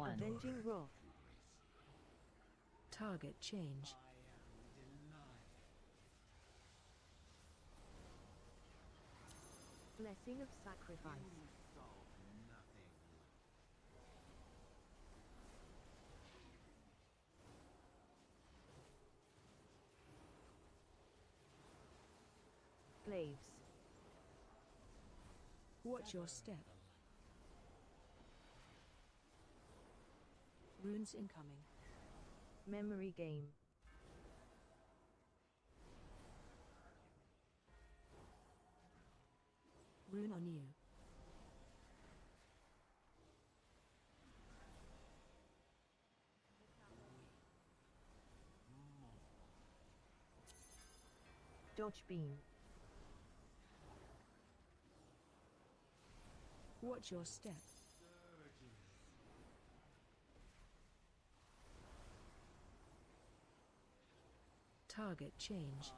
1. Avenging wrath. Target change. Blessing of sacrifice. Glaives. Watch your step. Runes incoming. Memory game. Rune on you. Dodge beam. Watch your step. Target change.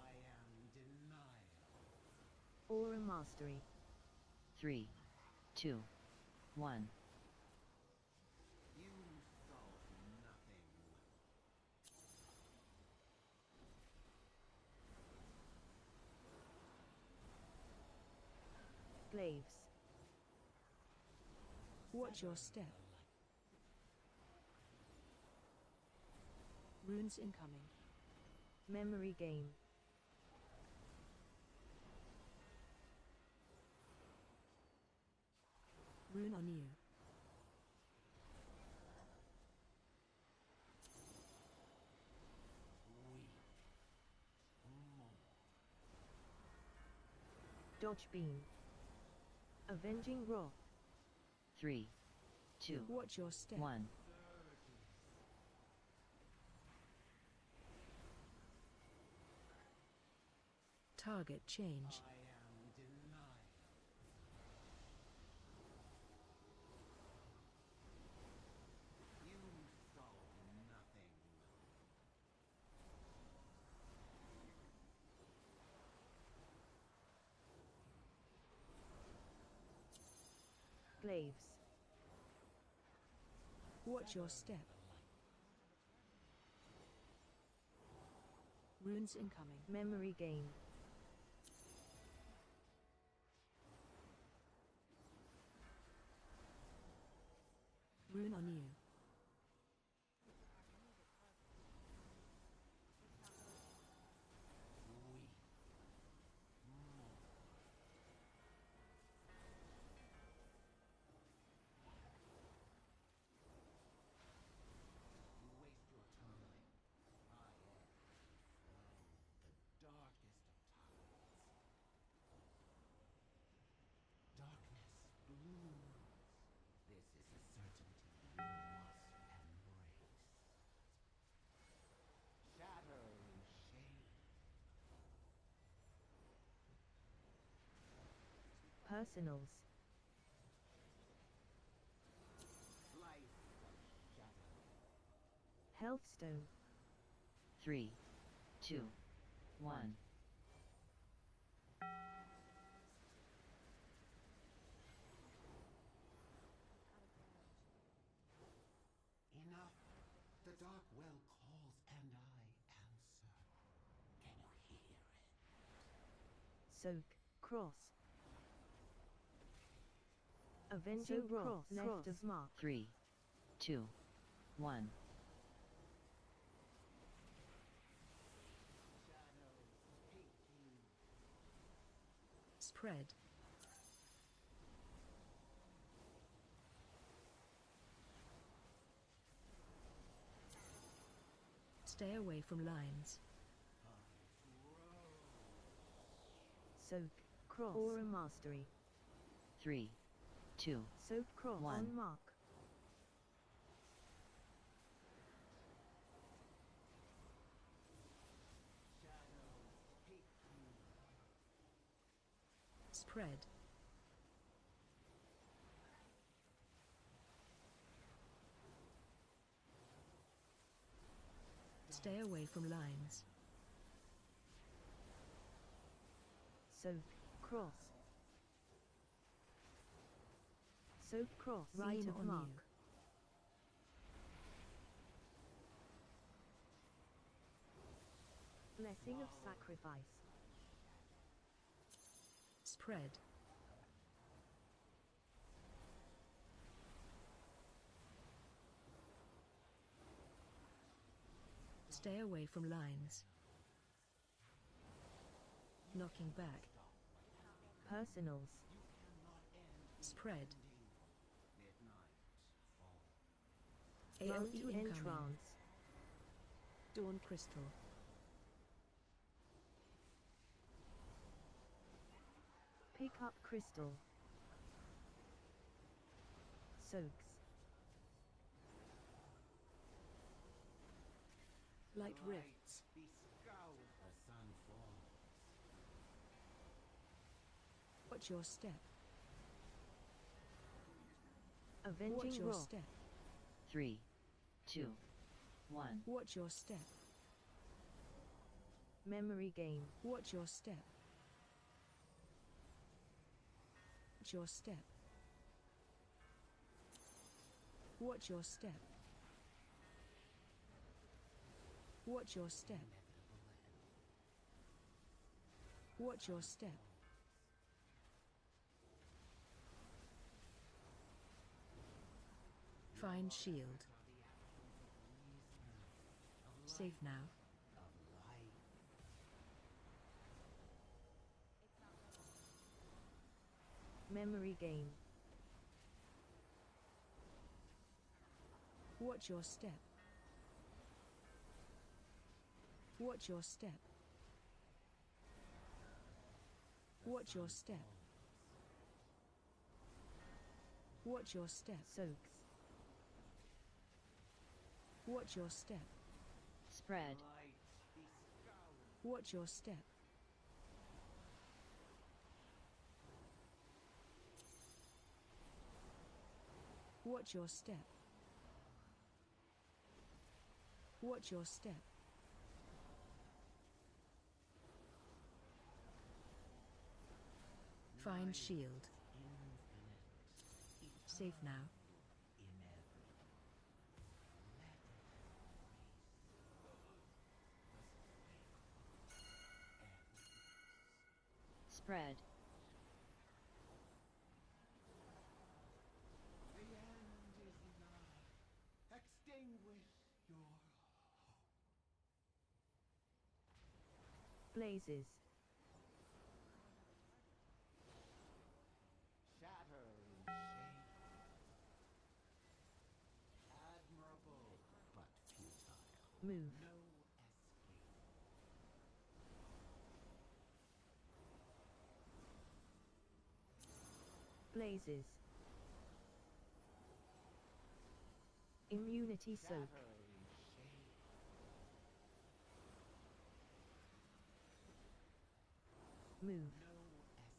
Aura mastery. 3, 2, 1. Glaives. Watch your step. Runes incoming. Memory game. Rune on you. Dodge beam. Avenging wrath. 3, 2, Watch your step. 1. Target change. Glaives. Watch your step. Runes incoming. Memory game. Rune on you. Darkest of times. Darkness blooms. This is a certainty you must embrace. Shatter in shade. Personals. Slice of shadow. Healthstone. 3, 2, 1. Enough. The dark well calls and I answer. Can you hear it? Soak. Cross. Avenging wrath. Left of mark. 3, 2, 1. Spread. Stay away from lines. Soak. Cross. Aura mastery. 3, 2, Soak cross. 1. On mark. Spread. Stay away from lines. Soak. Cross. Soak cross. Right Beam of on mark. you. Blessing of sacrifice. Spread. Stay away from lines. Knocking back. Personals. Spread. Run AoE to incoming. entrance. Dawn Crystal. Pick up crystal. Soaks. Light Rift. Be scowled. The sun falls. Watch your step. Watch Avenging your Wrath. step. 3, 2, 1. Watch your step. Memory game. Watch your step. Watch your step. Watch your step. Watch your step. Watch your step. Find shield. Safe now. Memory game. Watch your step. Watch your step. Watch your step. Watch your step. Soaks. Watch your step. Spread. Watch your step. Watch your step. Watch your step. Find shield. Safe now. Spread. The end is nigh. Extinguish your hope. Blazes. Shatter in shape. Admirable, but futile. Move. No escape. Blazes. Immunity soak. Shatter in shape. Move. No escape.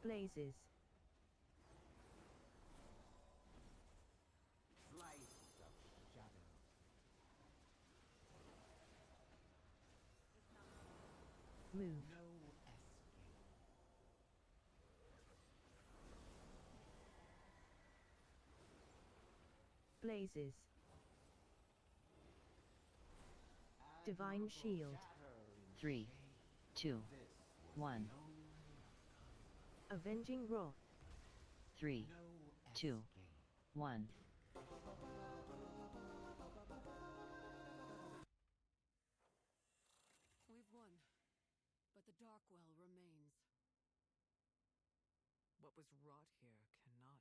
Blazes. Slice of shadow. Move. No escape. Blazes. Divine shield. Shatter in 3, shape. 2, This was 1. the only Avenging Wrath. 3, no 2, escape. 1. We've won, but the Darkwell remains. What was wrought here cannot